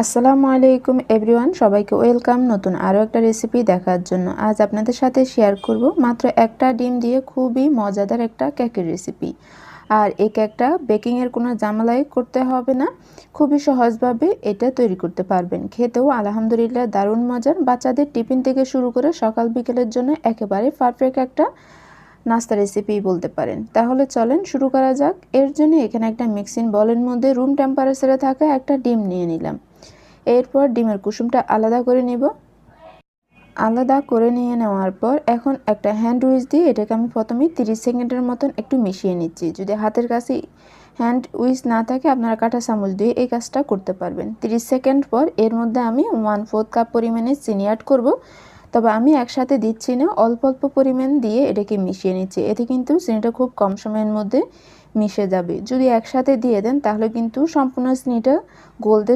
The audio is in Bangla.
আসসালামু আলাইকুম এভরিওয়ান, সবাইকে ওয়েলকাম নতুন আরও একটা রেসিপি দেখার জন্য। আজ আপনাদের সাথে শেয়ার করব মাত্র একটা ডিম দিয়ে খুবই মজাদার একটা কেকের রেসিপি। আর এই কেকটা বেকিংয়ের কোনো ঝামেলাই করতে হবে না, খুবই সহজভাবে এটা তৈরি করতে পারবেন। খেতেও আলহামদুলিল্লাহ দারুণ মজার, বাচ্চাদের টিফিন থেকে শুরু করে সকাল বিকেলের জন্য একেবারে পারফেক্ট একটা নাস্তা রেসিপি বলতে পারেন। তাহলে চলেন শুরু করা যাক। এর জন্য এখানে একটা মিক্সিং বলের মধ্যে রুম টেম্পারেচারে থাকা একটা ডিম নিয়ে নিলাম। এরপর ডিমের কুসুমটা আলাদা করে নিব। আলাদা করে নিয়ে নেওয়ার পর এখন একটা হ্যান্ড উইচ দিয়ে এটাকে আমি প্রথমে 30 সেকেন্ডের মতন একটু মিশিয়ে নিচ্ছি। যদি হাতের কাছে হ্যান্ড উইচ না থাকে আপনারা কাঁটা চামচ দিয়ে এই কাজটা করতে পারবেন। 30 সেকেন্ড পর এর মধ্যে আমি 1/4 কাপ পরিমাণে চিনি অ্যাড করব। তবে আমি একসাথে দিচ্ছি না, অল্প অল্প পরিমাণ দিয়ে এটাকে মিশিয়ে নিচ্ছি। এতে কিন্তু চিনিটা খুব কম সময়ের মধ্যে মিশে যাবে। যদি একসাথে দিয়ে দেন তাহলে কিন্তু সম্পূর্ণ চিনিটা গলতে